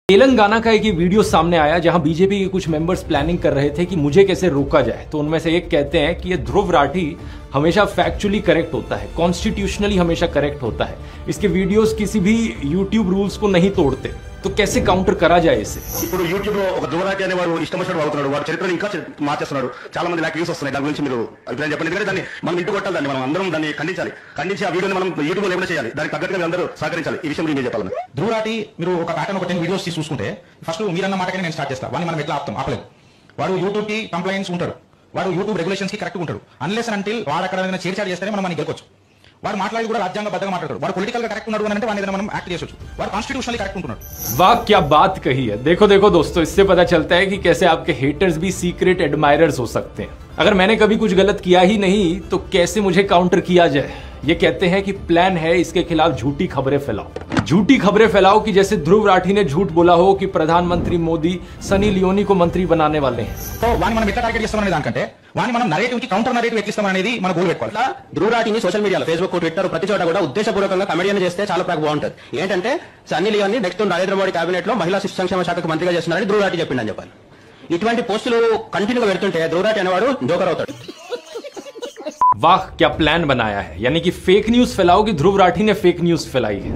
तेलंगाना का एक वीडियो सामने आया जहां बीजेपी के कुछ मेंबर्स प्लानिंग कर रहे थे कि मुझे कैसे रोका जाए। तो उनमें से एक कहते हैं कि ये ध्रुव राठी हमेशा फैक्चुअली करेक्ट होता है, कॉन्स्टिट्यूशनली हमेशा करेक्ट होता है, इसके वीडियोस किसी भी यूट्यूब रूल्स को नहीं तोड़ते। तो कैसे काउंटर करा जाए इसे? ఇప్పుడు యూట్యూబ్ లో ఒక ధ్రువరాటి అనే వాడు ఇష్టమొచ్చినట్టు వాడుతున్నాడు, వాడు చరిత్రను ఇంకా మార్చేస్తున్నాడు, చాలా మంది నాకు వ్యూస్ వస్తున్నాయి. దాని గురించి మీరు అభిప్రాయం చెప్పండి. ఎందుకంటే దాన్ని మనం ఇంటి కొట్టాలి, దాన్ని మనం అందరం దాన్ని ఖండించి ఆ వీడియోని మనం యూట్యూబ్ లో లేకుండా చేయాలి. దానికి తగ్గట్టుగా మీరు అందరూ సహకరించాలి. ఈ విషయం మీరు చెప్పాలి. ధ్రువరాటి మీరు ఒక ప్యాటర్న్ ఒక 10 వీడియోస్ చూసుకుంటే ఫస్ట్ మీరన్న మాటకి నేను స్టార్ట్ చేస్తా. వాడిని మనం ఎట్లా ఆపలేము. వాడు యూట్యూబ్ కి కంప్లైంట్స్ ఉంటాడు, వాడు యూట్యూబ్ రెగ్యులేషన్స్ కి కరెక్ట్ ఉంటాడు. అన్లెస్ అంటిల్ వాడు అక్కడ చేర్చాడు చేస్తేనే మనం మనకి గెలవచ్చు. వాడు మాట్లాడి కూడా రాజ్యాంగబద్ధంగా మాట్లాడతాడు. వాడు పొలిటికల్ గా కరెక్ట్ ఉన్నాడు అంటే వాడిని మనం యాక్ట్ చేయొచ్చు. వాడు కాన్స్టిట్యూशनली करेक्ट ఉంటున్నాడు. वाह क्या बात कही है। देखो देखो दोस्तों, इससे पता चलता है कि कैसे आपके हेटर्स भी सीक्रेट एडमायरर्स हो सकते हैं। अगर मैंने कभी कुछ गलत किया ही नहीं तो कैसे मुझे काउंटर किया जाए। ये कहते हैं कि प्लान है इसके खिलाफ झूठी खबरें फैलाओ, झूठी खबरें फैलाओ कि जैसे ध्रुव राठी ने झूठ बोला हो कि प्रधानमंत्री मोदी सनी लियोनी को मंत्री बनाने वाले हैं। तो వాని మనం ఎట్లా టార్గెట్ చేస్తామనే దానికంటే వాని మనం నరేటివ్ కి కౌంటర్ నరేటివ్ ఎట్లా ఇస్తామనేది మన గోల్ పెట్టుకోవాలి. ధ్రువ రాటిని సోషల్ మీడియాలో ఫేస్బుక్, ట్విట్టర్ ప్రతి చోట కూడా ఉద్దేశపూర్వకంగా కమెడియన్ చేస్తే చాలా బాగుంటది. ఏంటంటే సన్నీ లియోని నెక్స్ట్ నరేంద్ర మోడీ కేబినెట్ లో మహిళా శిశు సంక్షేమ శాఖకు మంత్రిగా చేస్తున్నారని ధ్రువ రాటి చెప్పిండని చెప్పాలి. ఇటువంటి పోస్టులు కంటిన్యూగా పెడుతుంటే ధ్రువ రాటి అనేవాడు జోకర్ అవుతాడు. वाह क्या प्लान बनाया है, यानी कि फेक न्यूज फैलाओ कि ध्रुव राठी ने फेक न्यूज फैलाई है।